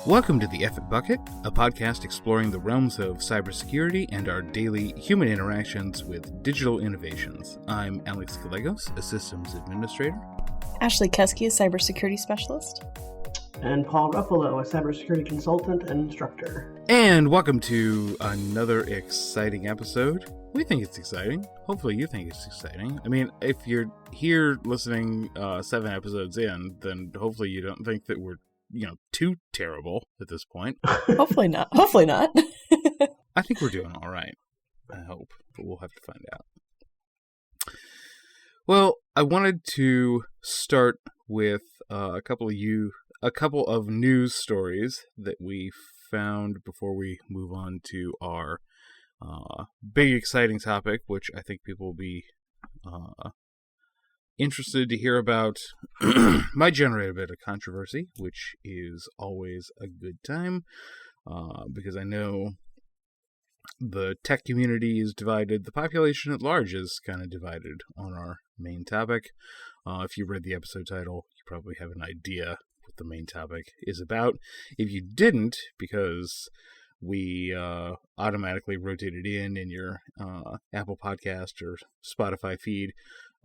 Welcome to the F It Bucket, a podcast exploring the realms of cybersecurity and our daily human interactions with digital innovations. I'm Alex Gallegos, a systems administrator. Ashley Keski, a cybersecurity specialist. And Paul Ruffalo, a cybersecurity consultant and instructor. And welcome to another exciting episode. We think it's exciting. Hopefully you think it's exciting. I mean, if you're here listening 7 episodes in, then hopefully you don't think that we're too terrible at this point. Hopefully not. Hopefully not. I think we're doing all right. I hope, but we'll have to find out. Well, I wanted to start with a couple of news stories that we found before we move on to our big exciting topic, which I think people will be interested to hear about. Might generate a bit of controversy, which is always a good time, because I know the tech community is divided. The population at large is kind of divided on our main topic. If you read the episode title, you probably have an idea what the main topic is about. If you didn't, because we automatically rotated in your Apple Podcast or Spotify feed,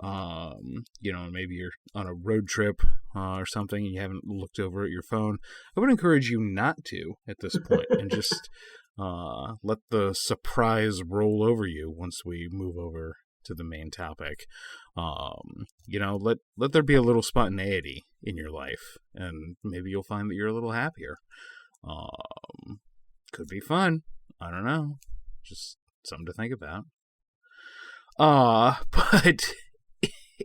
maybe you're on a road trip or something and you haven't looked over at your phone, I would encourage you not to at this point and just let the surprise roll over you once we move over to the main topic. Let there be a little spontaneity in your life, and maybe you'll find that you're a little happier. Could be fun. I don't know. Just something to think about. But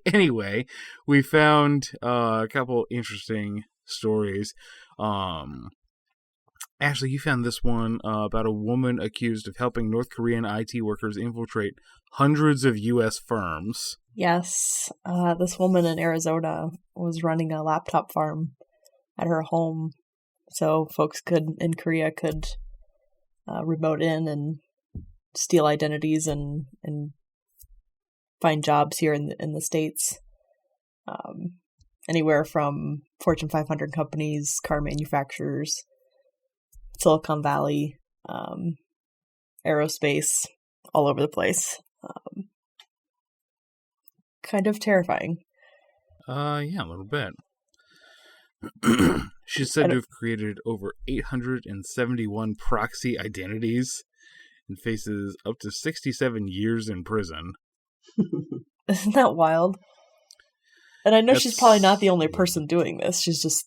anyway, we found a couple interesting stories. Ashley, you found this one about a woman accused of helping North Korean IT workers infiltrate hundreds of U.S. firms. Yes, this woman in Arizona was running a laptop farm at her home, so folks in Korea could remote in and steal identities and find jobs here in the States. Anywhere from Fortune 500 companies, car manufacturers, Silicon Valley, aerospace, all over the place. Kind of terrifying. Yeah, a little bit. She's said to have created over 871 proxy identities and faces up to 67 years in prison. Isn't that wild? And I know she's probably not the only person doing this. She's just,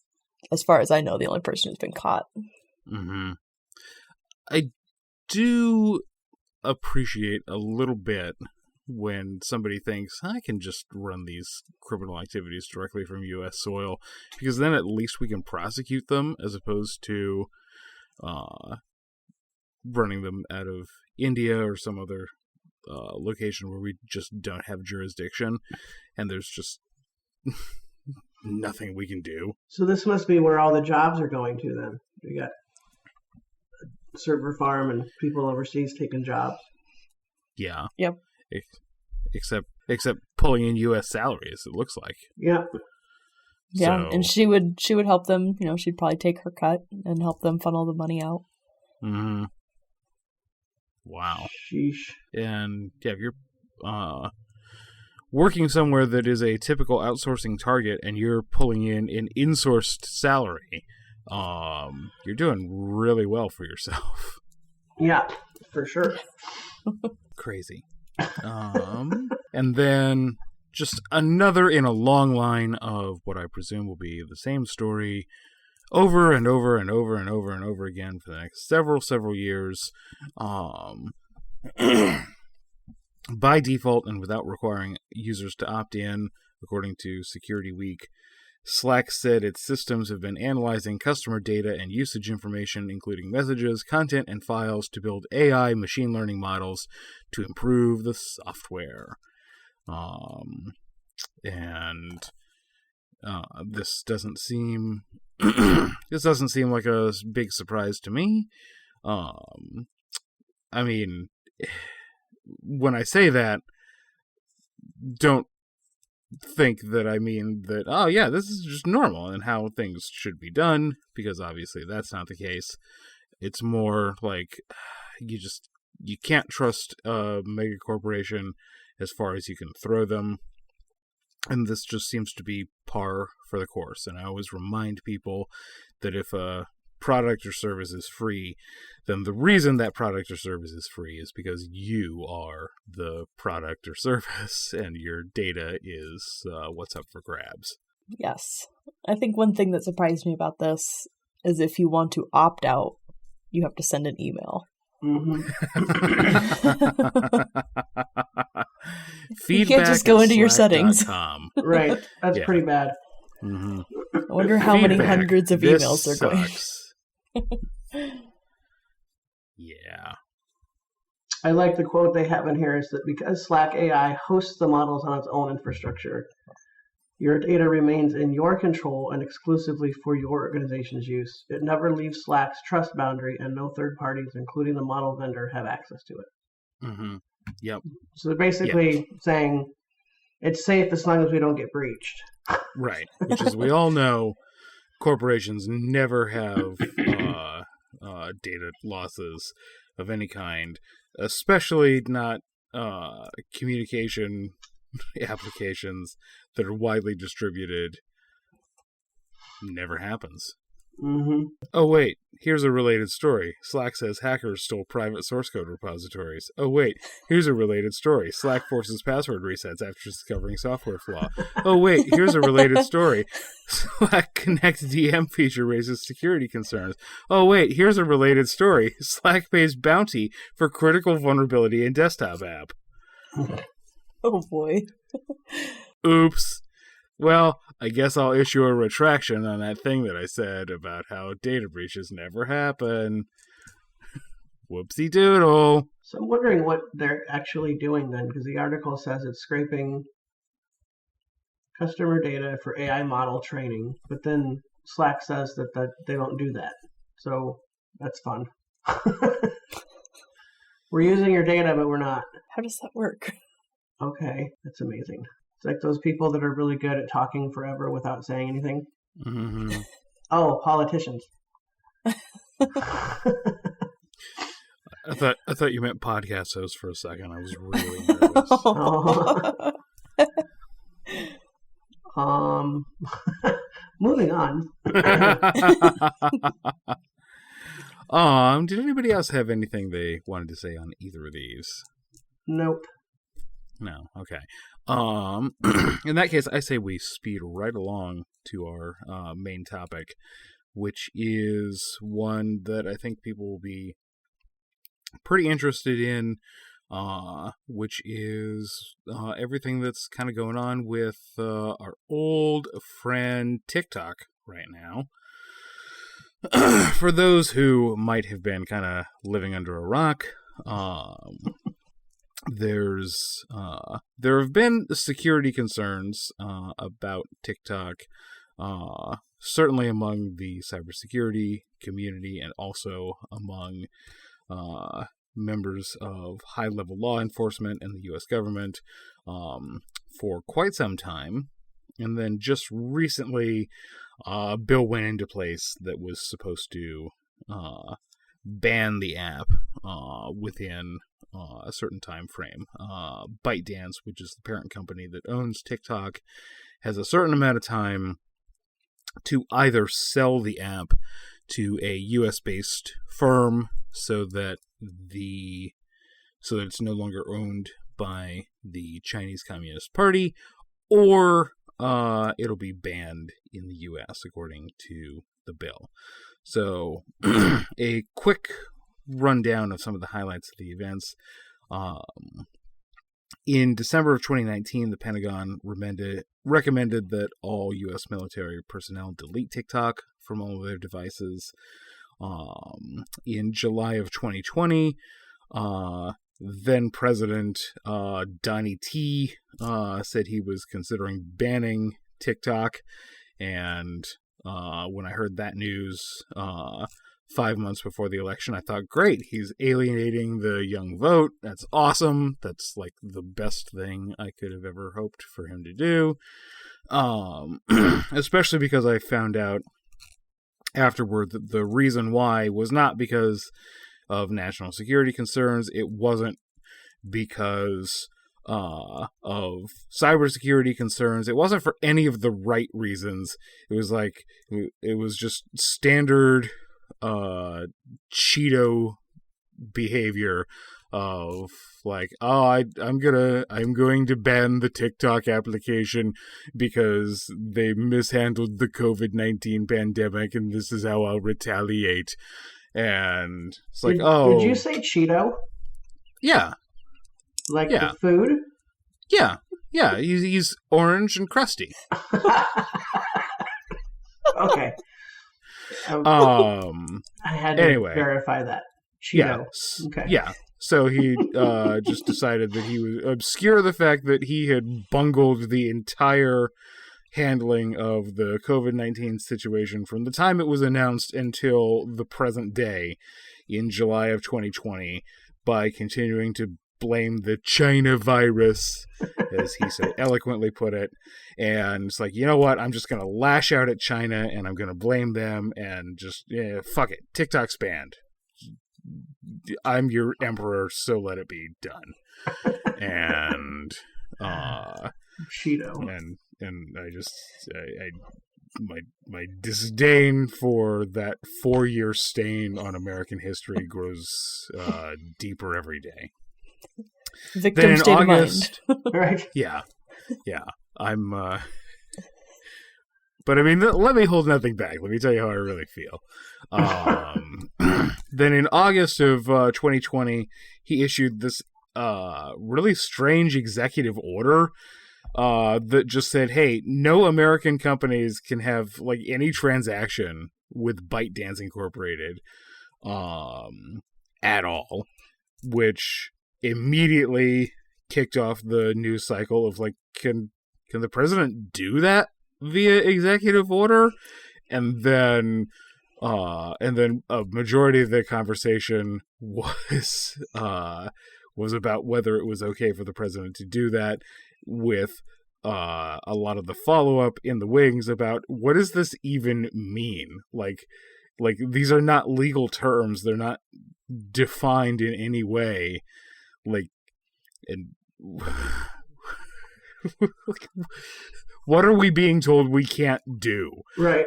as far as I know, the only person who's been caught. Mm-hmm. I do appreciate a little bit when somebody thinks, I can just run these criminal activities directly from U.S. soil, because then at least we can prosecute them as opposed to running them out of India or some other location where we just don't have jurisdiction, and there's just nothing we can do. So this must be where all the jobs are going to then. We got a server farm and people overseas taking jobs. Yeah. Yep. Except pulling in U.S. salaries, it looks like. Yeah. Yeah, and she would help them. She'd probably take her cut and help them funnel the money out. Mm-hmm. Wow. Sheesh. And yeah, if you're working somewhere that is a typical outsourcing target and you're pulling in an insourced salary, you're doing really well for yourself. Yeah, for sure. Crazy. And then just another in a long line of what I presume will be the same story over and over and over and over and over again for the next several years. By default and without requiring users to opt in, according to Security Week, Slack said its systems have been analyzing customer data and usage information, including messages, content, and files, to build AI machine learning models to improve the software. This doesn't seem like a big surprise to me. I mean, when I say that, don't think that I mean that, oh yeah, this is just normal and how things should be done, because obviously that's not the case. It's more like you can't trust a mega corporation as far as you can throw them. And this just seems to be par for the course. And I always remind people that if a product or service is free, then the reason that product or service is free is because you are the product or service, and your data is what's up for grabs. Yes. I think one thing that surprised me about this is if you want to opt out, you have to send an email. Mm-hmm. You can't just go into your settings. Right. That's pretty bad. Mm-hmm. I wonder how many hundreds of emails they're going. Yeah. I like the quote they have in here is that because Slack AI hosts the models on its own infrastructure, your data remains in your control and exclusively for your organization's use. It never leaves Slack's trust boundary, and no third parties, including the model vendor, have access to it. Mm-hmm. Yep. So they're basically saying it's safe as long as we don't get breached. Right. Which, as we all know, corporations never have data losses of any kind, especially not communication applications that are widely distributed. Never happens. Mm-hmm. Oh wait, here's a related story. Slack says hackers stole private source code repositories. Oh wait, here's a related story. Slack forces password resets after discovering software flaw. Oh wait, here's a related story. Slack Connect DM feature raises security concerns. Oh wait, here's a related story. Slack pays bounty for critical vulnerability in desktop app. Oh boy. Oops. Well, I guess I'll issue a retraction on that thing that I said about how data breaches never happen. Whoopsie doodle. So I'm wondering what they're actually doing then, because the article says it's scraping customer data for AI model training, but then Slack says that they don't do that. So that's fun. We're using your data, but we're not. How does that work? Okay, that's amazing. It's like those people that are really good at talking forever without saying anything. Mm-hmm. Oh, politicians. I thought you meant podcast host for a second. I was really nervous. Moving on. Did anybody else have anything they wanted to say on either of these? Nope. No. Okay. In that case, I say we speed right along to our main topic, which is one that I think people will be pretty interested in, which is everything that's kind of going on with our old friend TikTok right now. For those who might have been kind of living under a rock, there have been security concerns about TikTok, certainly among the cybersecurity community and also among members of high-level law enforcement and the U.S. government for quite some time. And then just recently, a bill went into place that was supposed to ban the app within a certain time frame. ByteDance, which is the parent company that owns TikTok, has a certain amount of time to either sell the app to a U.S.-based firm so that it's no longer owned by the Chinese Communist Party, or it'll be banned in the U.S. according to the bill. So, a quick rundown of some of the highlights of the events. In December of 2019, the Pentagon recommended that all U.S. military personnel delete TikTok from all of their devices. In July of 2020, then President Donnie T said he was considering banning TikTok, and when I heard that news, 5 months before the election. I thought, great, he's alienating the young vote. That's awesome. That's like the best thing I could have ever hoped for him to do. Especially because I found out afterward that the reason why was not because of national security concerns. It wasn't because of cybersecurity concerns. It wasn't for any of the right reasons. It was like, it was just standard Cheeto behavior of like, oh, I'm going to ban the TikTok application because they mishandled the COVID-19 pandemic, and this is how I'll retaliate. And it's like, did you say Cheeto? Yeah. Like the food? Yeah. Yeah, he's orange and crusty. Okay. I had to verify that. Cheeto. Yeah. Okay. Yeah. So he just decided that he would obscure the fact that he had bungled the entire handling of the COVID-19 situation from the time it was announced until the present day in July of 2020 by continuing to blame the China virus, as he so eloquently put it. And it's like, you know what? I'm just going to lash out at China and I'm going to blame them and just, fuck it. TikTok's banned. I'm your emperor, so let it be done. And Cheeto. And I just my disdain for that 4-year stain on American history grows deeper every day. Victim state August, of mind. Right. Yeah. I'm but I mean, let me hold nothing back. Let me tell you how I really feel. Then in August of 2020, he issued this really strange executive order that just said, hey, no American companies can have like any transaction with ByteDance Incorporated at all, which immediately kicked off the news cycle of like, can the president do that via executive order? And then a majority of the conversation was about whether it was okay for the president to do that, with a lot of the follow-up in the wings about what does this even mean? Like these are not legal terms. They're not defined in any way. Like, and what are we being told we can't do? Right.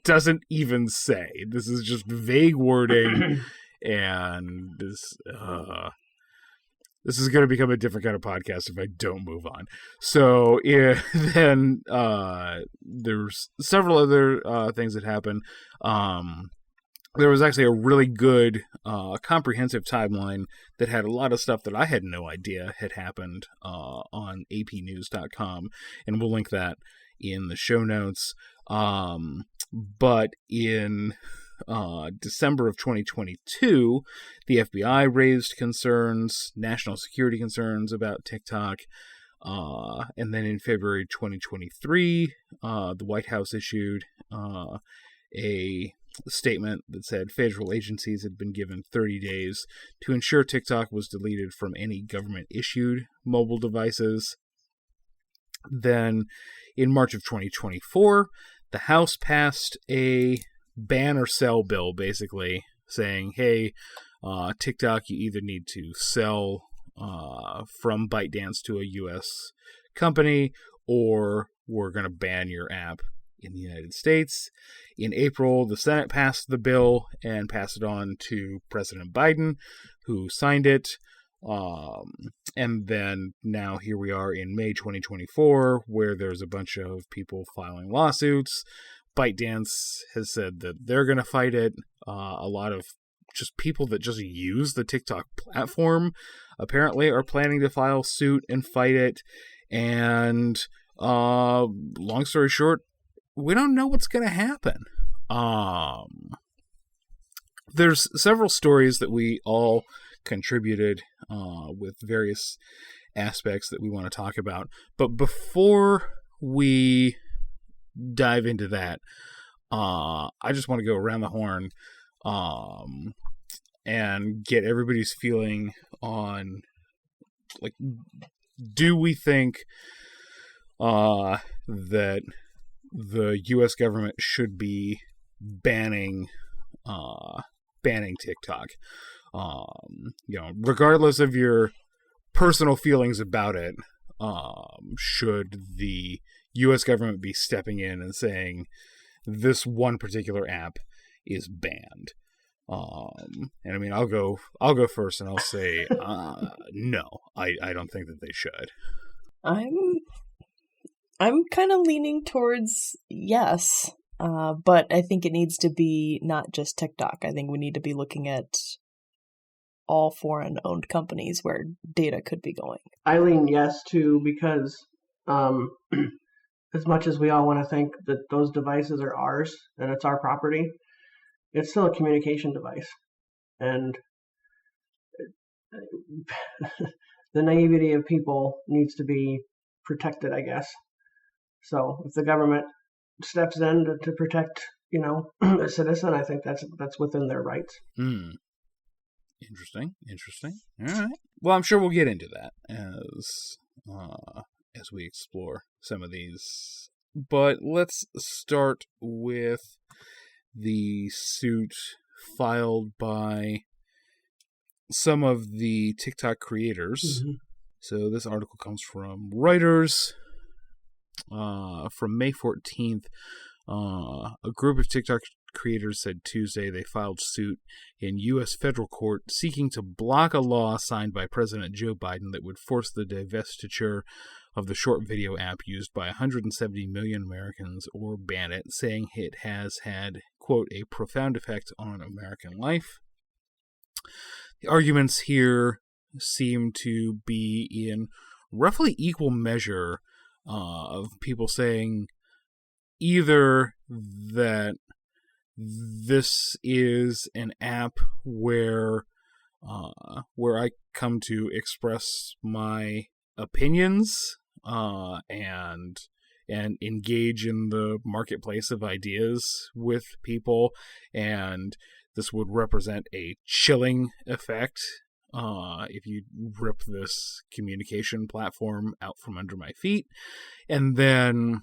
Doesn't even say. This is just vague wording, and this is going to become a different kind of podcast if I don't move on. So then there's several other things that happened. There was actually a really good comprehensive timeline that had a lot of stuff that I had no idea had happened on apnews.com, and we'll link that in the show notes. But in December of 2022, the FBI raised concerns, national security concerns about TikTok. And then in February 2023, the White House issued a statement that said federal agencies had been given 30 days to ensure TikTok was deleted from any government-issued mobile devices. Then, in March of 2024, the House passed a ban or sell bill, basically, saying, hey, TikTok, you either need to sell from ByteDance to a U.S. company, or we're going to ban your app in the United States. In April, the Senate passed the bill and passed it on to President Biden, who signed it. And then now here we are in May 2024, where there's a bunch of people filing lawsuits. ByteDance has said that they're going to fight it. A lot of just people that just use the TikTok platform apparently are planning to file suit and fight it. And long story short, we don't know what's going to happen. There's several stories that we all contributed with various aspects that we want to talk about. But before we dive into that, I just want to go around the horn and get everybody's feeling on, like, do we think that the U.S. government should be banning TikTok? Regardless of your personal feelings about it, should the U.S. government be stepping in and saying this one particular app is banned? And I mean, I'll go first, and I'll say no. I don't think that they should. I'm kind of leaning towards yes, but I think it needs to be not just TikTok. I think we need to be looking at all foreign-owned companies where data could be going. I lean yes too, because as much as we all want to think that those devices are ours and it's our property, it's still a communication device, and the naivety of people needs to be protected, I guess. So if the government steps in to protect, a citizen, I think that's within their rights. Interesting. All right. Well, I'm sure we'll get into that as we explore some of these. But let's start with the suit filed by some of the TikTok creators. Mm-hmm. So this article comes from Reuters from May 14th. A group of TikTok creators said Tuesday they filed suit in U.S. federal court seeking to block a law signed by President Joe Biden that would force the divestiture of the short video app used by 170 million Americans, or ban it, saying it has had, quote, a profound effect on American life. The arguments here seem to be in roughly equal measure of people saying either that this is an app where I come to express my opinions and engage in the marketplace of ideas with people, and this would represent a chilling effect if you rip this communication platform out from under my feet. And then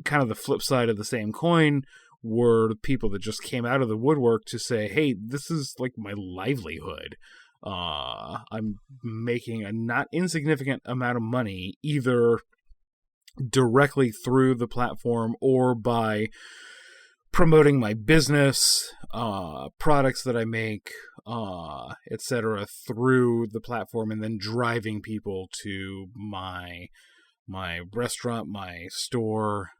kind of the flip side of the same coin were the people that just came out of the woodwork to say, hey, this is like my livelihood. I'm making a not insignificant amount of money either directly through the platform or by promoting my business, products that I make, etc., through the platform, and then driving people to my restaurant, my store,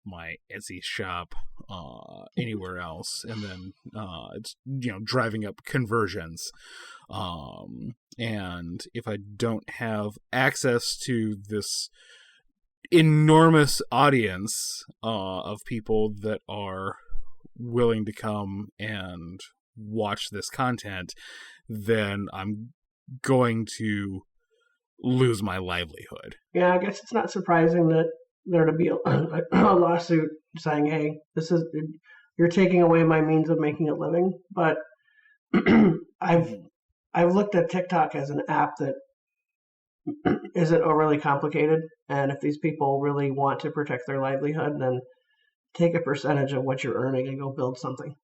my Etsy shop, anywhere else, and then it's driving up conversions. And if I don't have access to this enormous audience of people that are willing to come and watch this content, then I'm going to lose my livelihood. Yeah, I guess it's not surprising that there to be a lawsuit saying, hey, you're taking away my means of making a living. But I've looked at TikTok as an app that isn't overly complicated, and if these people really want to protect their livelihood, then take a percentage of what you're earning and go build something.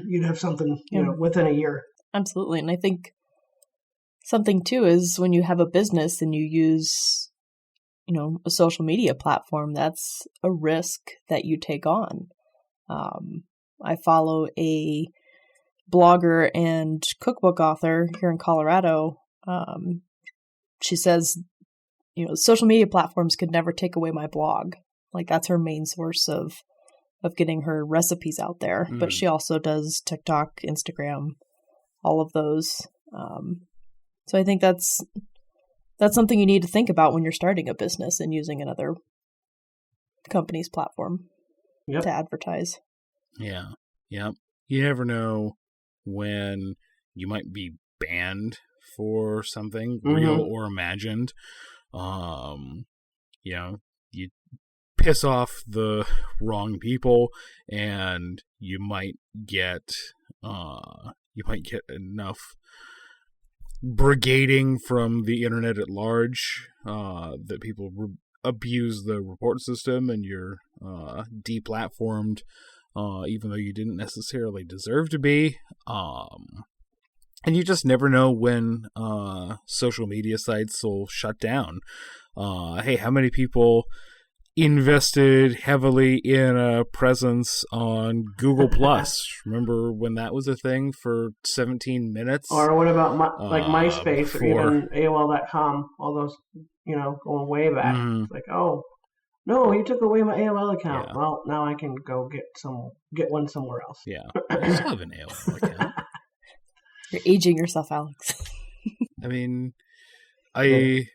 You'd have something, within a year. Absolutely. And I think something too is when you have a business and you use, a social media platform, that's a risk that you take on. I follow a blogger and cookbook author here in Colorado. She says, social media platforms could never take away my blog. Like, that's her main source of getting her recipes out there. Mm. But she also does TikTok, Instagram, all of those. So I think that's something you need to think about when you're starting a business and using another company's platform to advertise. Yeah. Yep. You never know when you might be banned for something real or imagined. You piss off the wrong people, and you might get enough brigading from the internet at large that people abuse the report system, and you're deplatformed, even though you didn't necessarily deserve to be. And you just never know when social media sites will shut down. Hey, how many people invested heavily in a presence on Google Plus? Remember when that was a thing for 17 minutes? Or what about MySpace or even AOL.com? All those, going way back. Mm-hmm. It's like, oh, no, you took away my AOL account. Yeah. Well, now I can go get one somewhere else. Yeah, I still have an AOL account. You're aging yourself, Alex. I mean, I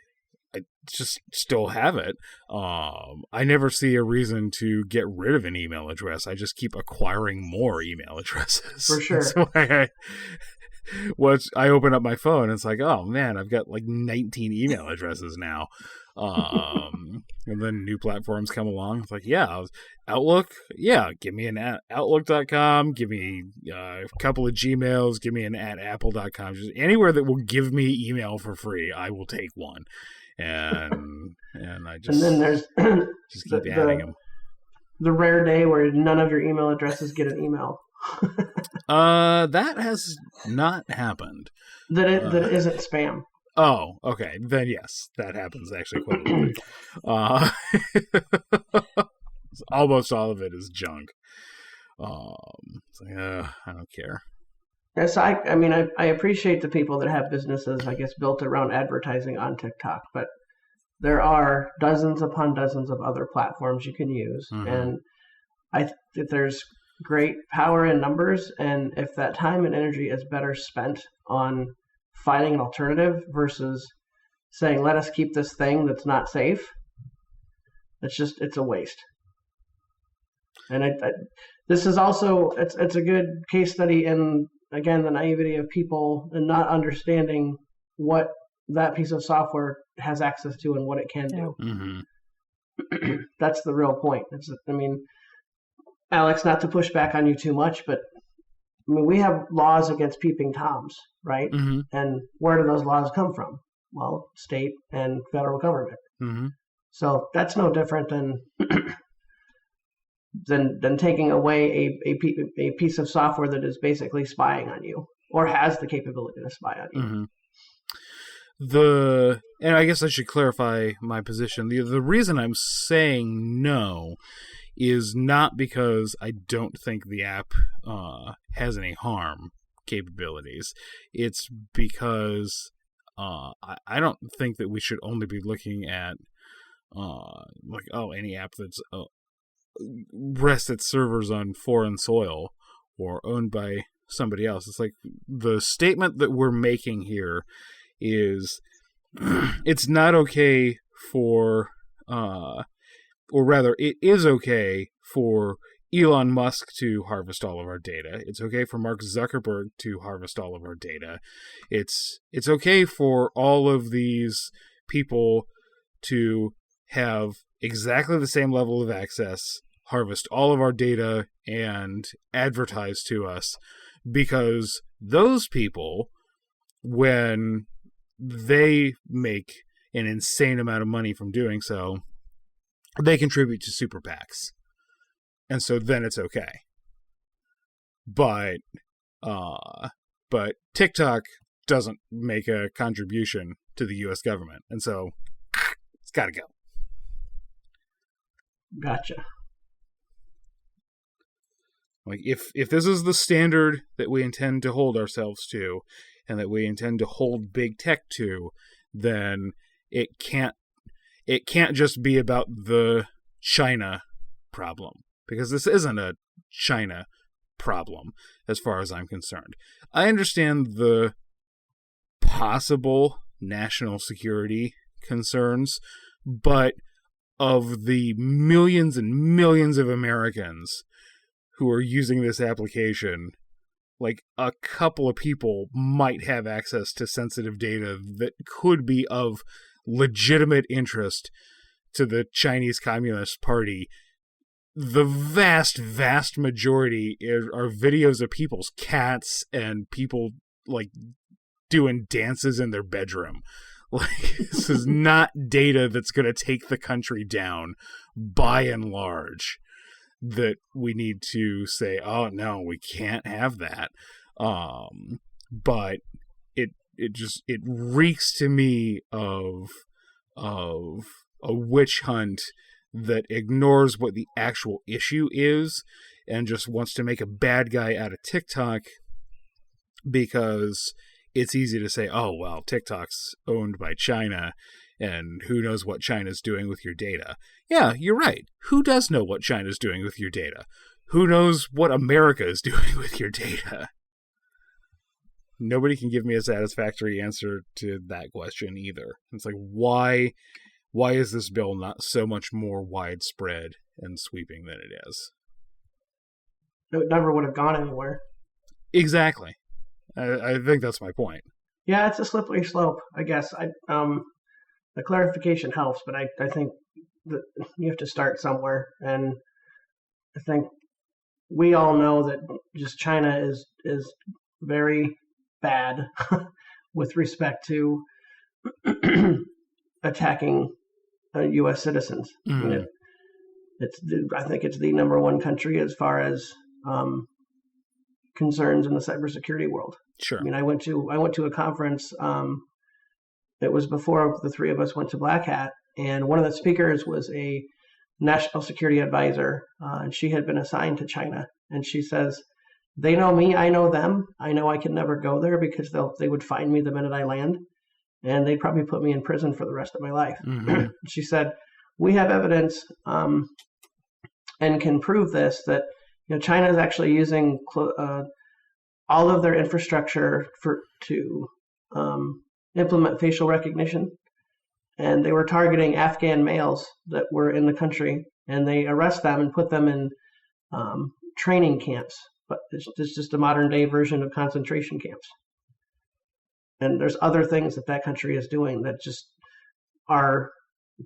just still have it. I never see a reason to get rid of an email address. I just keep acquiring more email addresses. For sure. That's why I open up my phone and it's like, oh man, I've got like 19 email addresses now. And then new platforms come along. It's like, yeah, Outlook, yeah, give me an Outlook.com, give me a couple of Gmails, give me an @apple.com. Just anywhere that will give me email for free, I will take one. And I just, and then there's just keep adding them. The rare day where none of your email addresses get an email. That has not happened. That it isn't spam. Oh, okay. Then yes, that happens actually quite a lot. Almost all of it is junk. It's like, I don't care. Yes, I mean, I appreciate the people that have businesses, I guess, built around advertising on TikTok, but there are dozens upon dozens of other platforms you can use, mm-hmm. and I think there's great power in numbers, and if that time and energy is better spent on finding an alternative versus saying, let us keep this thing that's not safe, it's a waste. And this is also, it's a good case study in, again, the naivety of people and not understanding what that piece of software has access to and what it can do. Mm-hmm. That's the real point. Alex, not to push back on you too much, but we have laws against peeping Toms, right? Mm-hmm. And where do those laws come from? Well, state and federal government. Mm-hmm. So that's no different than taking away a piece of software that is basically spying on you or has the capability to spy on you. Mm-hmm. And I guess I should clarify my position. The reason I'm saying no is not because I don't think the app has any harm capabilities. It's because I don't think that we should only be looking at any app that's rests its servers on foreign soil or owned by somebody else. It's like the statement that we're making here is it's not okay for or rather, it is okay for Elon Musk to harvest all of our data. It's okay for Mark Zuckerberg to harvest all of our data. It's okay for all of these people to have exactly the same level of access, harvest all of our data, and advertise to us, because those people, when they make an insane amount of money from doing so, they contribute to super PACs. And so then it's okay. But TikTok doesn't make a contribution to the US government. And so it's got to go. Gotcha. Like if this is the standard that we intend to hold ourselves to and that we intend to hold big tech to, then it can't just be about the China problem, because this isn't a China problem as far as I'm concerned. I understand the possible national security concerns, but of the millions and millions of Americans who are using this application, like a couple of people might have access to sensitive data that could be of legitimate interest to the Chinese Communist Party, the vast majority are videos of people's cats and people like doing dances in their bedroom. Like, this is not data that's going to take the country down by and large, that we need to say, oh no, we can't have that. But it reeks to me of a witch hunt that ignores what the actual issue is and just wants to make a bad guy out of TikTok because it's easy to say, oh, well, TikTok's owned by China and who knows what China's doing with your data. Yeah, you're right. Who does know what China's doing with your data? Who knows what America is doing with your data? Nobody can give me a satisfactory answer to that question either. It's like, why is this bill not so much more widespread and sweeping than it is? It never would have gone anywhere. Exactly. I think that's my point. Yeah, it's a slippery slope, I guess. The clarification helps, but I think that you have to start somewhere. And I think we all know that just China is very bad with respect to attacking U.S. citizens. Mm-hmm. I mean, I think it's the number one country as far as concerns in the cybersecurity world. Sure. I mean, I went to a conference. It was before the three of us went to Black Hat, and one of the speakers was a national security advisor, and she had been assigned to China. And she says, "They know me, I know them. I know I can never go there because they would find me the minute I land, and they'd probably put me in prison for the rest of my life." Mm-hmm. She said, "We have evidence and can prove this, that China is actually using all of their infrastructure to implement facial recognition, and they were targeting Afghan males that were in the country, and they arrest them and put them in training camps. But it's just a modern day version of concentration camps. And there's other things that country is doing that just are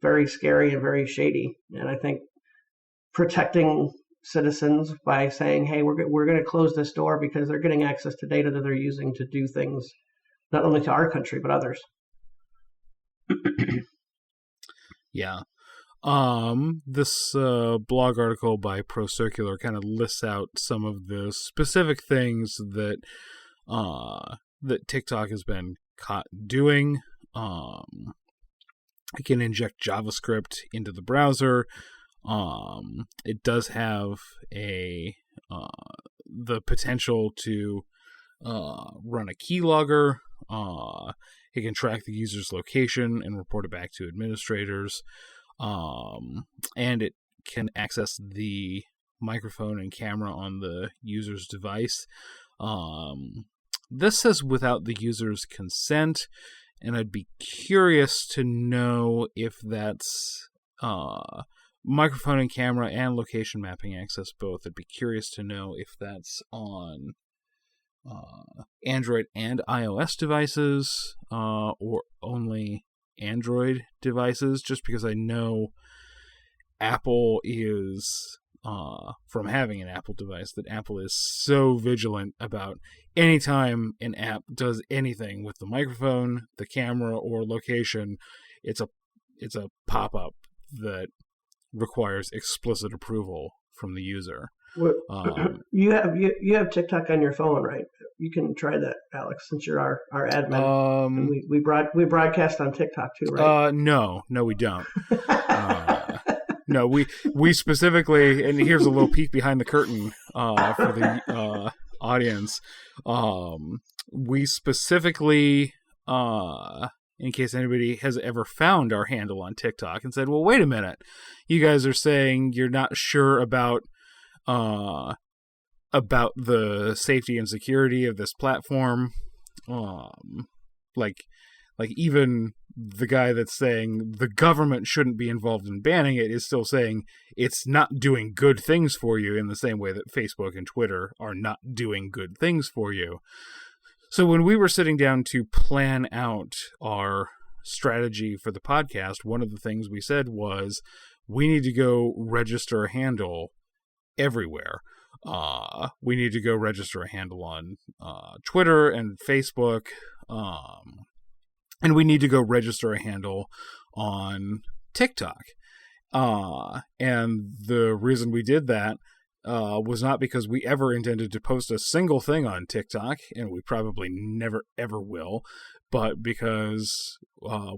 very scary and very shady. And I think protecting citizens by saying, hey, we're going to close this door because they're getting access to data that they're using to do things not only to our country but others." Yeah. This blog article by ProCircular kind of lists out some of the specific things that TikTok has been caught doing. It can inject JavaScript into the browser. It does have the potential to run a keylogger. It can track the user's location and report it back to administrators. And it can access the microphone and camera on the user's device. This says without the user's consent, and I'd be curious to know if that's microphone and camera and location mapping access both. I'd be curious to know if that's on Android and iOS devices, or only Android devices, just because I know Apple is, from having an Apple device, that Apple is so vigilant about anytime an app does anything with the microphone, the camera, or location, it's a pop-up that requires explicit approval from the user. You have TikTok on your phone, right? You can try that, Alex, since you're our admin. And we broadcast on TikTok too, right? No, we don't. No, we specifically, and here's a little peek behind the curtain for the audience. We specifically, in case anybody has ever found our handle on TikTok and said, well, wait a minute, you guys are saying you're not sure about the safety and security of this platform. Like even the guy that's saying the government shouldn't be involved in banning it is still saying it's not doing good things for you, in the same way that Facebook and Twitter are not doing good things for you. So when we were sitting down to plan out our strategy for the podcast, one of the things we said was we need to go register a handle everywhere. We need to go register a handle on Twitter and Facebook, and we need to go register a handle on TikTok. And the reason we did that was not because we ever intended to post a single thing on TikTok, and we probably never ever will, but because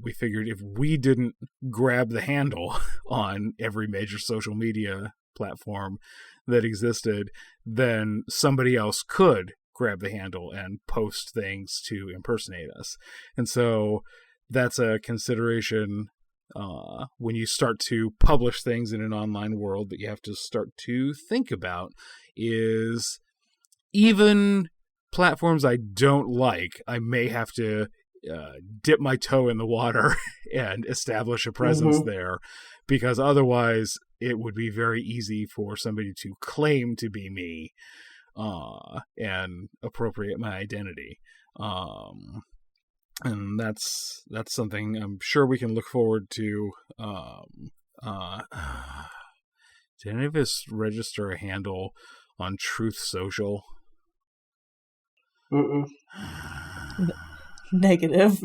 we figured if we didn't grab the handle on every major social media platform that existed, then somebody else could grab the handle and post things to impersonate us. And so that's a consideration when you start to publish things in an online world that you have to start to think about, is even platforms I don't like, I may have to dip my toe in the water and establish a presence there, because otherwise it would be very easy for somebody to claim to be me and appropriate my identity. And that's something I'm sure we can look forward to. Did any of us register a handle on Truth Social? Negative.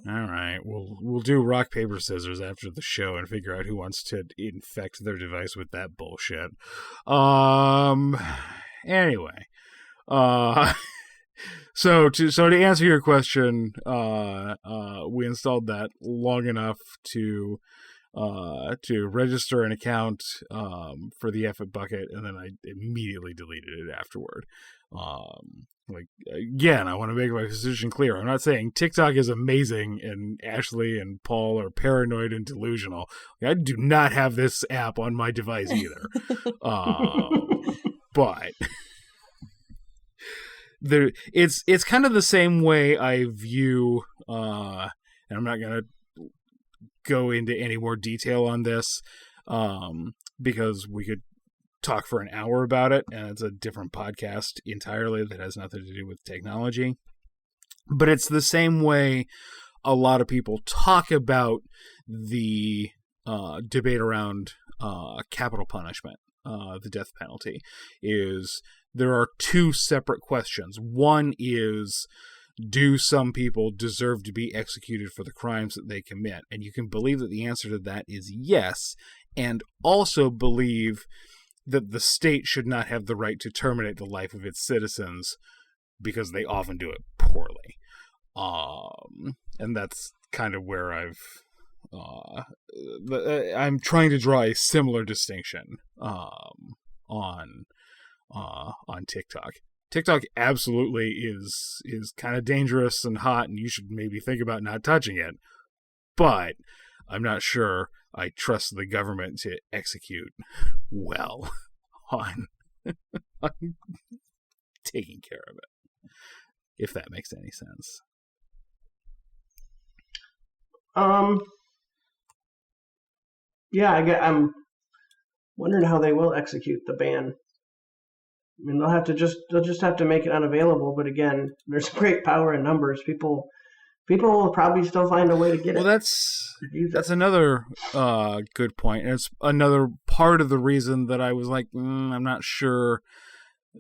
All right, we'll do rock paper scissors after the show and figure out who wants to infect their device with that bullshit. Anyway, so to answer your question, we installed that long enough to register an account for the F-It bucket, and then I immediately deleted it afterward. Again, I want to make my position clear. I'm not saying TikTok is amazing and Ashley and Paul are paranoid and delusional. I do not have this app on my device either. But it's kind of the same way I view, and I'm not going to go into any more detail on this, because we could talk for an hour about it, and it's a different podcast entirely that has nothing to do with technology. But it's the same way a lot of people talk about the debate around capital punishment, the death penalty, is there are two separate questions. One is, do some people deserve to be executed for the crimes that they commit? And you can believe that the answer to that is yes, and also believe that the state should not have the right to terminate the life of its citizens because they often do it poorly. And that's kind of where I'm trying to draw a similar distinction on TikTok. TikTok absolutely is kind of dangerous and hot, and you should maybe think about not touching it. But I'm not sure I trust the government to execute well on taking care of it, if that makes any sense. Yeah, I'm wondering how they will execute the ban. I mean, they'll just have to make it unavailable. But again, there's great power in numbers. People will probably still find a way to get it. Well, that's another good point. And it's another part of the reason that I was like, I'm not sure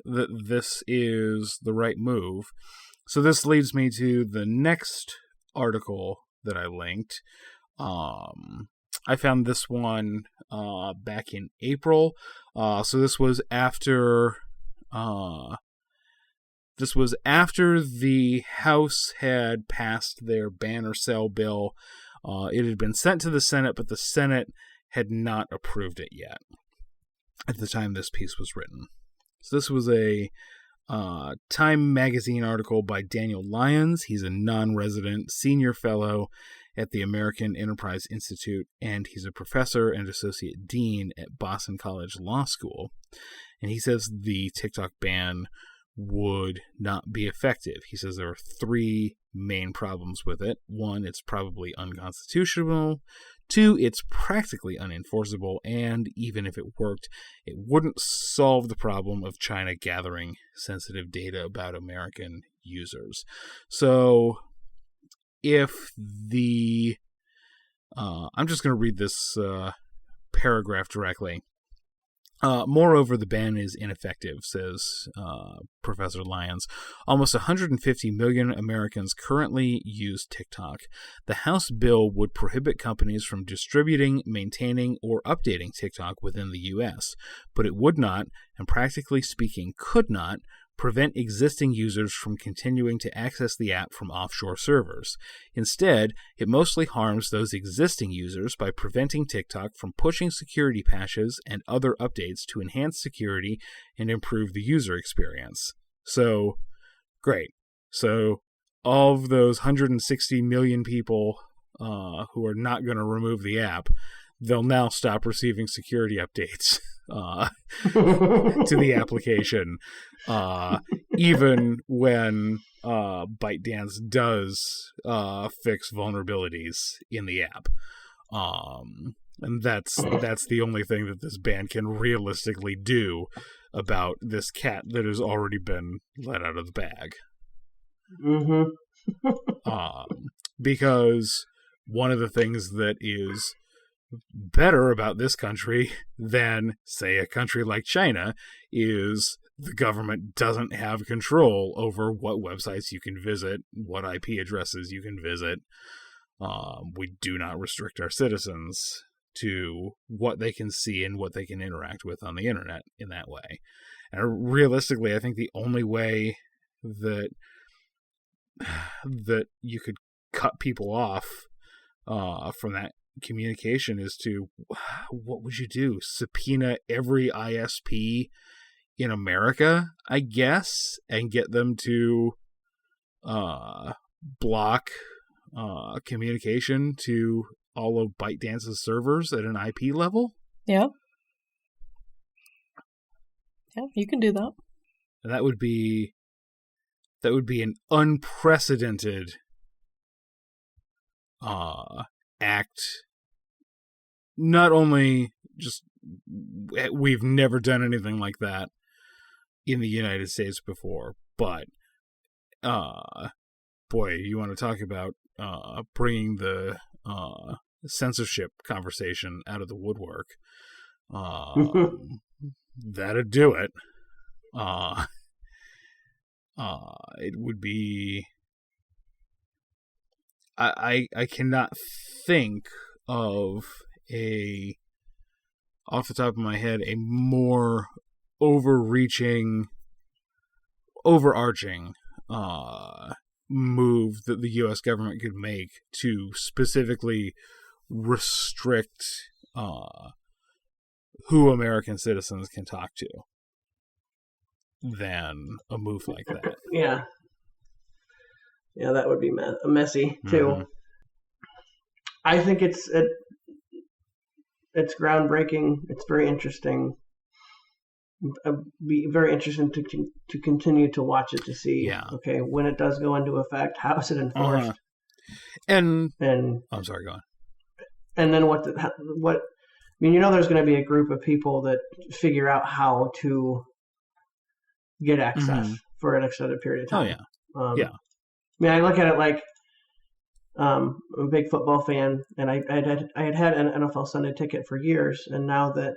that this is the right move. So this leads me to the next article that I linked. I found this one back in April. So this was after the House had passed their ban or sell bill. It had been sent to the Senate, but the Senate had not approved it yet at the time this piece was written. So this was a Time magazine article by Daniel Lyons. He's a non-resident senior fellow at the American Enterprise Institute, and he's a professor and associate dean at Boston College Law School. And he says the TikTok ban would not be effective. He says there are three main problems with it. One, it's probably unconstitutional. Two, it's practically unenforceable. And even if it worked, it wouldn't solve the problem of China gathering sensitive data about American users. So if the I'm just going to read this paragraph directly. Moreover, the ban is ineffective, says Professor Lyons. Almost 150 million Americans currently use TikTok. The House bill would prohibit companies from distributing, maintaining, or updating TikTok within the U.S., but it would not, and practically speaking could not, prevent existing users from continuing to access the app from offshore servers. Instead, it mostly harms those existing users by preventing TikTok from pushing security patches and other updates to enhance security and improve the user experience. So, great. So, all of those 160 million people who are not going to remove the app, they'll now stop receiving security updates to the application, even when ByteDance does fix vulnerabilities in the app. And that's the only thing that this ban can realistically do about this cat that has already been let out of the bag. Because one of the things that is better about this country than, say, a country like China is the government doesn't have control over what websites you can visit, what IP addresses you can visit. We do not restrict our citizens to what they can see and what they can interact with on the internet in that way. And realistically, I think the only way that you could cut people off from that communication is to, what would you do? Subpoena every ISP in America, I guess, and get them to block communication to all of ByteDance's servers at an IP level? Yeah. Yeah, you can do that. And that would be an unprecedented act. Not only just, we've never done anything like that in the United States before, but boy, you want to talk about bringing the censorship conversation out of the woodwork. That'd do it. It would be, I cannot think of off the top of my head, a more overarching move that the U.S. government could make to specifically restrict who American citizens can talk to than a move like that. Yeah, that would be messy too. Mm-hmm. I think it's groundbreaking. It's very interesting. It'd be very interesting to continue to watch it to see. Yeah. Okay, when it does go into effect, how is it enforced? And I'm sorry, go on. And then what? I mean, there's going to be a group of people that figure out how to get access for an extended period of time. Oh yeah. I mean, I look at it like I'm a big football fan, and I had an NFL Sunday ticket for years, and now that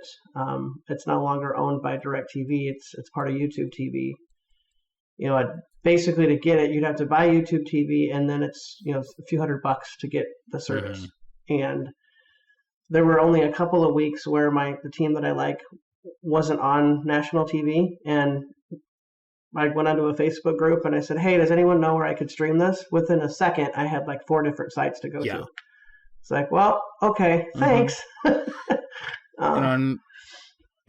it's no longer owned by DirecTV, it's part of YouTube TV. Basically to get it, you'd have to buy YouTube TV, and then it's a few $100 to get the service. And there were only a couple of weeks where the team that I like wasn't on national TV, and I went onto a Facebook group and I said, "Hey, does anyone know where I could stream this?" Within a second, I had like 4 different sites to go to. It's like, well, okay, thanks. And on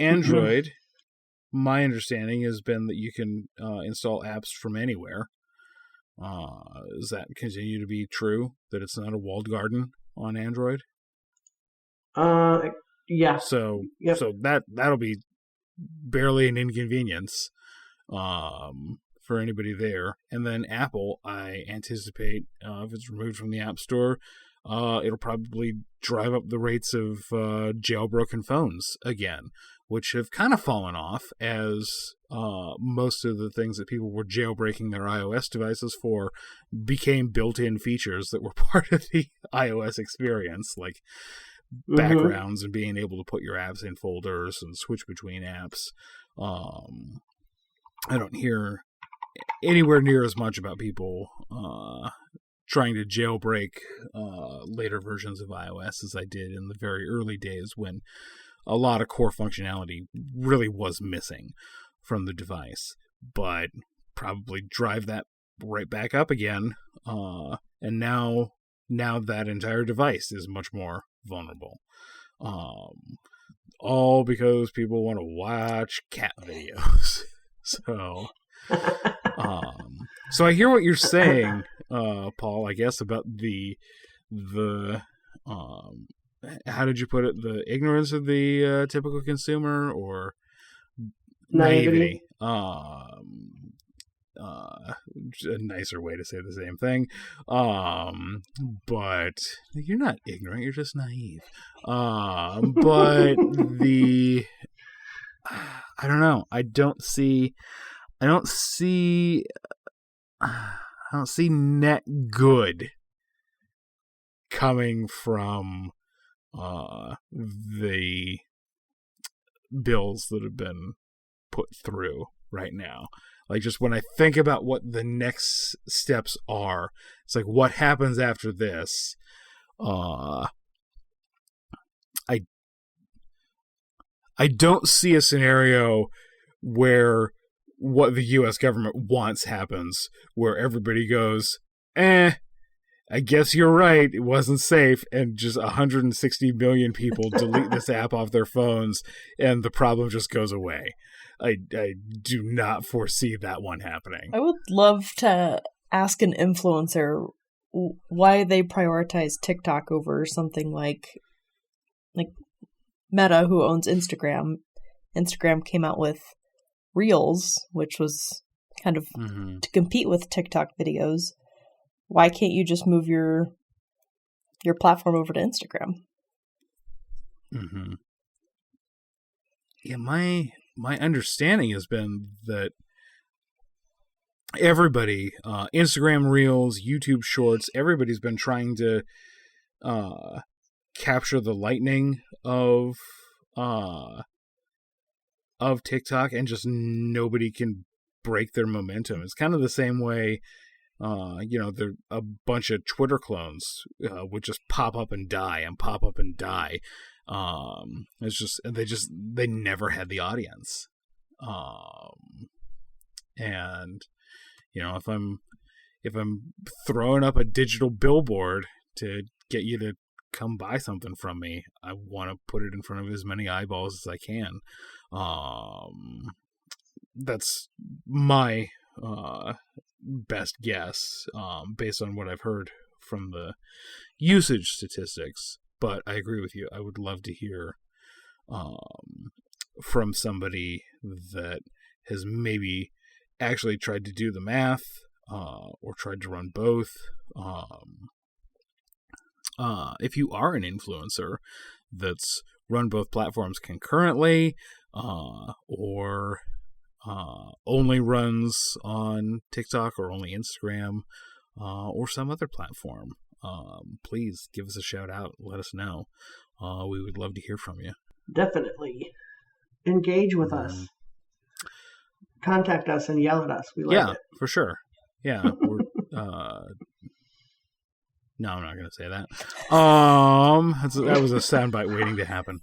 Android, my understanding has been that you can install apps from anywhere. Does that continue to be true? That it's not a walled garden on Android? Yeah. So that'll be barely an inconvenience for anybody there. And then Apple, I anticipate, if it's removed from the App Store, it'll probably drive up the rates of jailbroken phones again, which have kind of fallen off as most of the things that people were jailbreaking their iOS devices for became built-in features that were part of the iOS experience, like backgrounds and being able to put your apps in folders and switch between apps. I don't hear anywhere near as much about people trying to jailbreak later versions of iOS as I did in the very early days when a lot of core functionality really was missing from the device. But probably drive that right back up again. And now that entire device is much more vulnerable. All because people want to watch cat videos. So I hear what you're saying, Paul, I guess, about the how did you put it? The ignorance of the typical consumer, or naivety? A nicer way to say the same thing. But you're not ignorant, you're just naive. But I don't know. I don't see net good coming from the bills that have been put through right now. Like, just when I think about what the next steps are, it's like, what happens after this? I don't see a scenario where what the U.S. government wants happens, where everybody goes, I guess you're right, it wasn't safe, and just 160 million people delete this app off their phones, and the problem just goes away. I do not foresee that one happening. I would love to ask an influencer why they prioritize TikTok over something like Meta, who owns Instagram. Instagram came out with Reels, which was kind of to compete with TikTok videos. Why can't you just move your platform over to Instagram? Mm-hmm. Yeah, my understanding has been that everybody, Instagram Reels, YouTube Shorts, everybody's been trying to capture the lightning of TikTok, and just nobody can break their momentum. It's kind of the same way, there a bunch of Twitter clones would just pop up and die and pop up and die. It's just they never had the audience. And if I'm throwing up a digital billboard to get you to come buy something from me, I want to put it in front of as many eyeballs as I can. That's my best guess, based on what I've heard from the usage statistics. But I agree with you. I would love to hear from somebody that has maybe actually tried to do the math, or tried to run both. If you are an influencer that's run both platforms concurrently, or only runs on TikTok or only Instagram, or some other platform, please give us a shout out. Let us know. We would love to hear from you. Definitely. Engage with us. Contact us and yell at us. We like it. For sure. Yeah. We're, no, I'm not going to say that. That was a soundbite waiting to happen.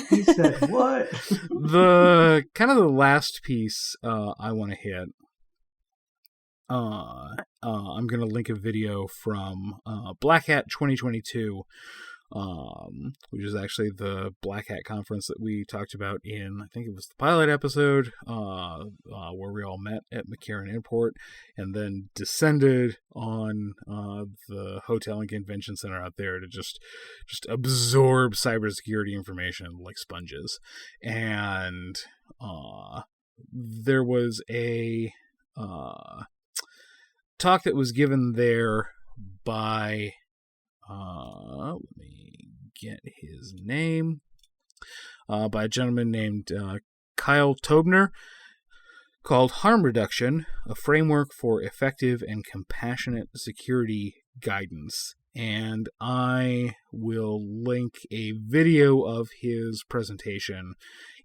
He said what? The kind of the last piece I want to hit. I'm going to link a video from Black Hat 2022, which is actually the Black Hat conference that we talked about in, I think it was the pilot episode, where we all met at McCarran Airport and then descended on the hotel and convention center out there to just absorb cybersecurity information like sponges. And there was a talk that was given there by let me get his name. by a gentleman named Kyle Tobner, called Harm Reduction, a Framework for Effective and Compassionate Security Guidance. And I will link a video of his presentation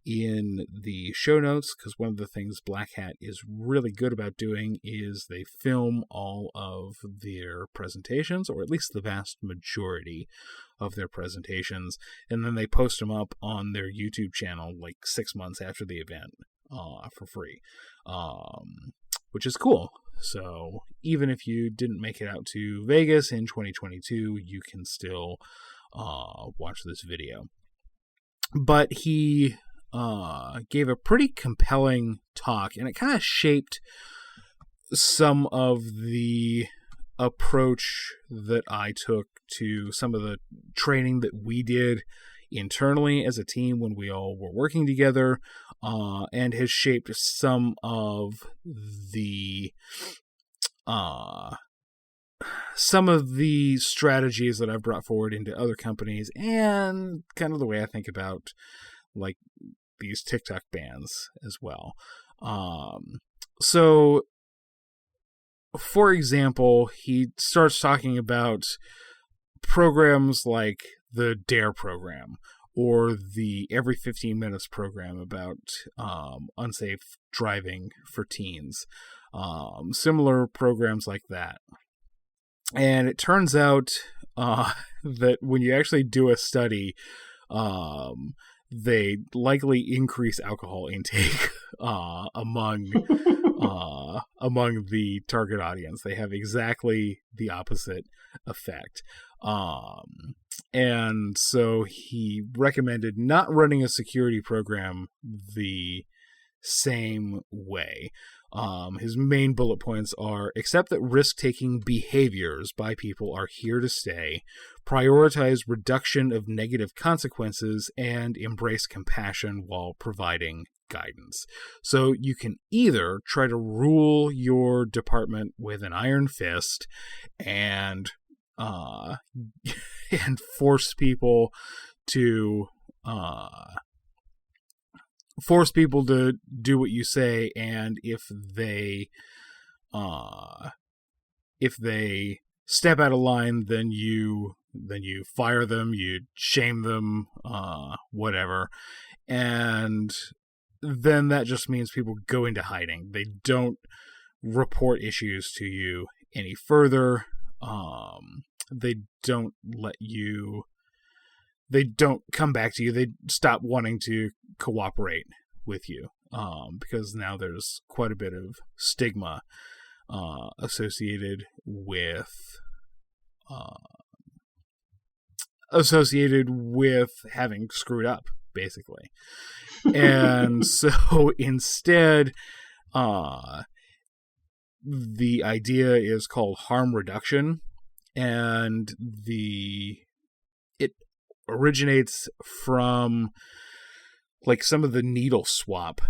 in the show notes, because one of the things Black Hat is really good about doing is they film all of their presentations, or at least the vast majority of their presentations, and then they post them up on their YouTube channel like 6 months after the event for free, which is cool. So even if you didn't make it out to Vegas in 2022, you can still watch this video. But he gave a pretty compelling talk, and it kind of shaped some of the approach that I took to some of the training that we did internally as a team when we all were working together, and has shaped some of the strategies that I've brought forward into other companies, and kind of the way I think about like these TikTok bans as well. So for example, he starts talking about programs like the DARE program, or the Every 15 Minutes program about unsafe driving for teens. Similar programs like that. And it turns out that when you actually do a study, they likely increase alcohol intake among the target audience. They have exactly the opposite effect. And so he recommended not running a security program the same way. His main bullet points are: accept that risk-taking behaviors by people are here to stay, prioritize reduction of negative consequences, and embrace compassion while providing guidance. So you can either try to rule your department with an iron fist and force people to do what you say, and if they step out of line, then you fire them, you shame them, whatever, and then that just means people go into hiding. They don't report issues to you any further. They don't come back to you. They stop wanting to cooperate with you, because now there's quite a bit of stigma associated with having screwed up, basically. And so instead, the idea is called harm reduction, and it originates from like some of the needle swap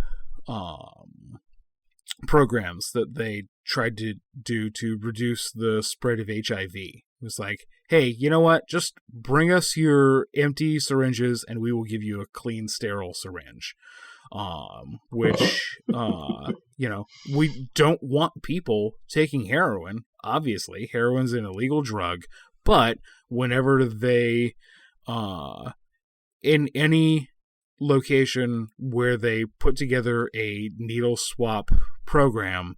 programs that they tried to do to reduce the spread of HIV. It was like, hey, you know what? Just bring us your empty syringes and we will give you a clean, sterile syringe. Which, we don't want people taking heroin. Obviously, heroin's an illegal drug, but whenever they, in any location where they put together a needle swap program,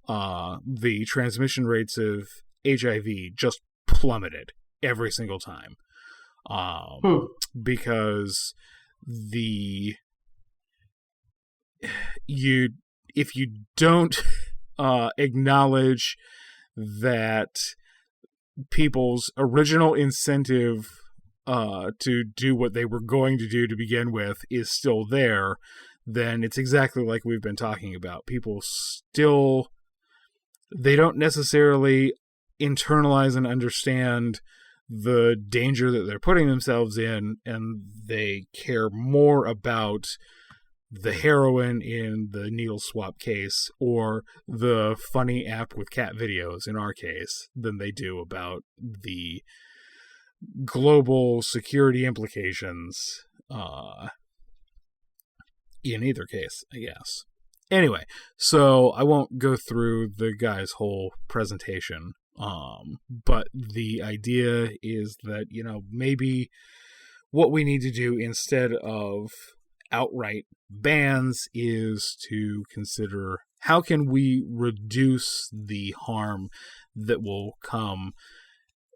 the transmission rates of HIV just plummeted every single time. Because if you don't acknowledge that people's original incentive to do what they were going to do to begin with is still there, then it's exactly like we've been talking about. People still, they don't necessarily internalize and understand the danger that they're putting themselves in, and they care more about the heroin in the needle swap case, or the funny app with cat videos in our case, than they do about the global security implications in either case, I guess. Anyway, so I won't go through the guy's whole presentation, but the idea is that, maybe what we need to do instead of outright bans is to consider how can we reduce the harm that will come.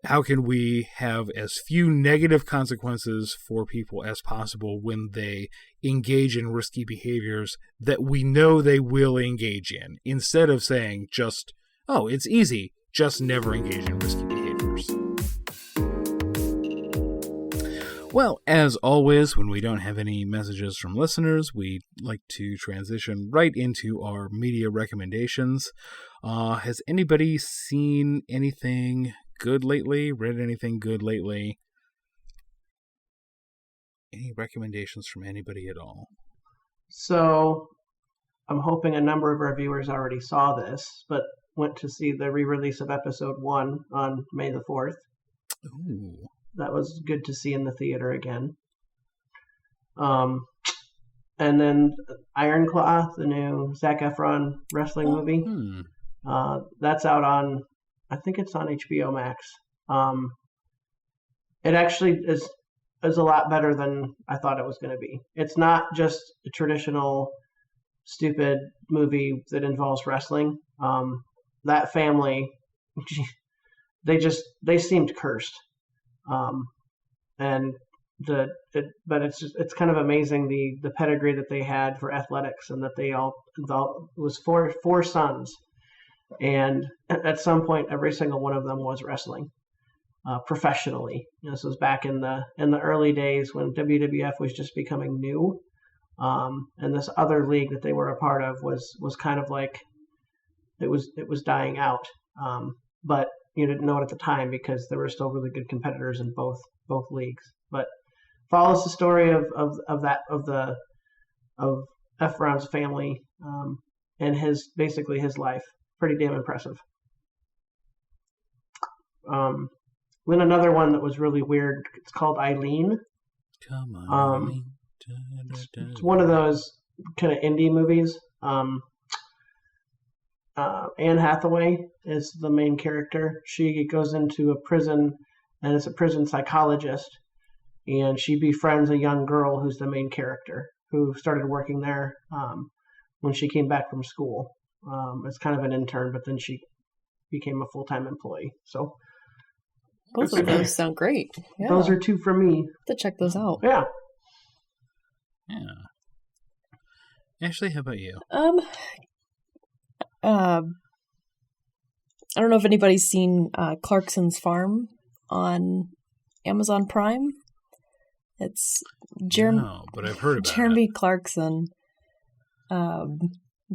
How can we have as few negative consequences for people as possible when they engage in risky behaviors that we know they will engage in, instead of saying just, oh, it's easy, just never engage in risky behaviors. Well, as always, when we don't have any messages from listeners, we like to transition right into our media recommendations. Has anybody seen anything good lately? Read anything good lately? Any recommendations from anybody at all? So, I'm hoping a number of our viewers already saw this, but went to see the re-release of episode 1 on May the 4th. Ooh. That was good to see in the theater again. And then Iron Claw, the new Zac Efron wrestling movie. That's out on, I think it's on HBO Max. It actually is a lot better than I thought it was going to be. It's not just a traditional stupid movie that involves wrestling. That family, they seemed cursed. But it's kind of amazing the pedigree that they had for athletics, and that it was four sons, and at some point every single one of them was wrestling professionally. This was back in the early days when WWF was just becoming new, and this other league that they were a part of was kind of like it was dying out, but you didn't know it at the time because there were still really good competitors in both leagues. But follows the story of Efron's family, and his life. Pretty damn impressive. Then another one that was really weird. It's called Eileen. Come on. It's one of those kind of indie movies. Anne Hathaway is the main character. She goes into a prison and is a prison psychologist, and she befriends a young girl who's the main character, who started working there when she came back from school. As kind of an intern, but then she became a full-time employee. So both of those sound great. Yeah. Those are two for me. To check those out. Yeah. Ashley, how about you? I don't know if anybody's seen Clarkson's Farm on Amazon Prime. It's No, but I've heard about Jeremy it. Clarkson,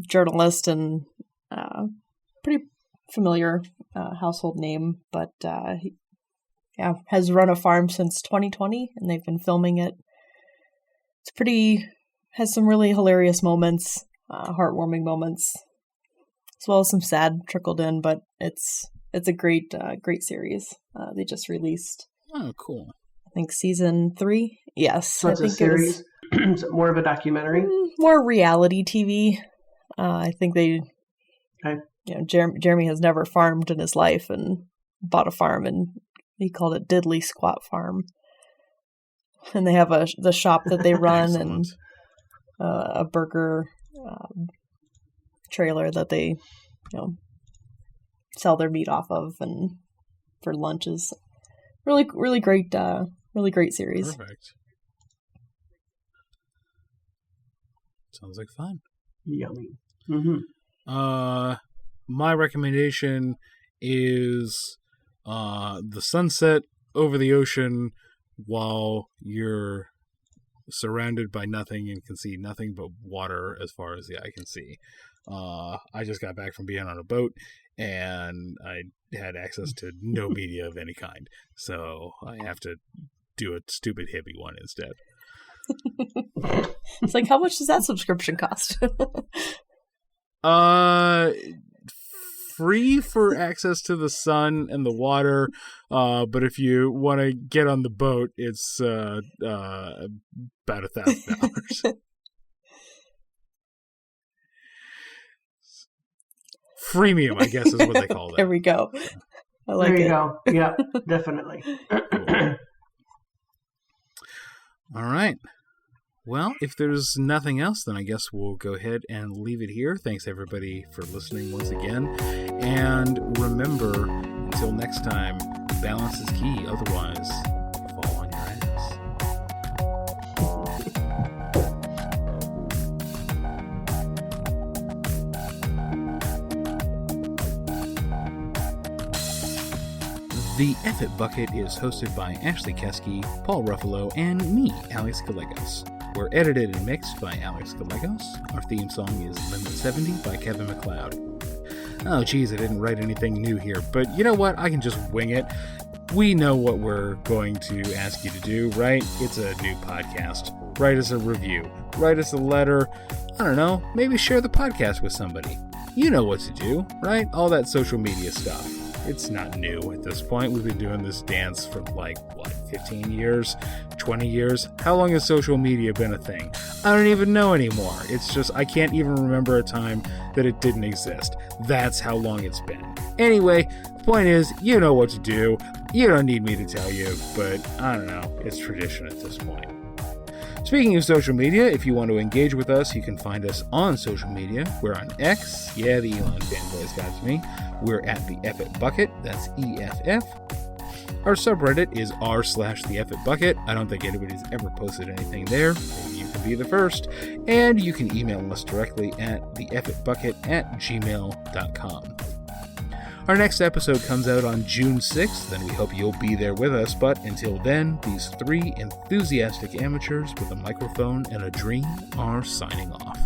journalist and pretty familiar household name, but he has run a farm since 2020, and they've been filming it. Has some really hilarious moments, heartwarming moments, as well as some sad trickled in, but it's a great series. They just released. Oh, cool. I think season 3. Yes. So it's a series? Is it more of a documentary? More reality TV. I think they... Okay. Jeremy has never farmed in his life and bought a farm, and he called it Diddly Squat Farm. And they have the shop that they run and a burger trailer that they sell their meat off of, and for lunches. Really, really great series. Perfect. Sounds like fun. Yummy. Mm-hmm. My recommendation is the sunset over the ocean while you're surrounded by nothing and can see nothing but water as far as the eye can see. I just got back from being on a boat, and I had access to no media of any kind, so I have to do a stupid hippie one instead. It's like, how much does that subscription cost? Free for access to the sun and the water, but if you want to get on the boat, it's about $1,000. Freemium, I guess, is what they call There that. we go. I like There you it. go. Yeah, definitely. All right. Well, if there's nothing else, then I guess we'll go ahead and leave it here. Thanks, everybody, for listening once again. And remember, until next time, balance is key. Otherwise, you fall on your ass. The F-It Bucket is hosted by Ashley Keski, Paul Ruffalo, and me, Alex Gallegos. We're edited and mixed by Alex Gallegos. Our theme song is Limit 70 by Kevin MacLeod. Oh geez, I didn't write anything new here, but you know what? I can just wing it. We know what we're going to ask you to do, right? It's a new podcast. Write us a review. Write us a letter. I don't know, maybe share the podcast with somebody. You know what to do, right? All that social media stuff. It's not new at this point. We've been doing this dance for 15 years? 20 years? How long has social media been a thing? I don't even know anymore. It's just, I can't even remember a time that it didn't exist. That's how long it's been. Anyway, the point is, you know what to do. You don't need me to tell you, but I don't know. It's tradition at this point. Speaking of social media, if you want to engage with us, you can find us on social media. We're on X. Yeah, the Elon fanboys got to me. We're at the F-It Bucket. That's EFF. Our subreddit is r/the F-It Bucket. I don't think anybody's ever posted anything there. Maybe you can be the first. And you can email us directly at theeffitbucket@gmail.com. Our next episode comes out on June 6th, and we hope you'll be there with us. But until then, these three enthusiastic amateurs with a microphone and a dream are signing off.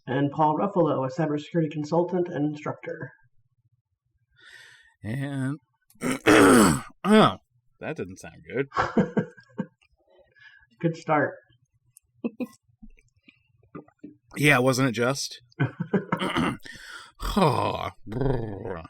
And Paul Ruffalo, a cybersecurity consultant and instructor. And oh, that didn't sound good. Good start. Yeah, wasn't it just? Oh, brr.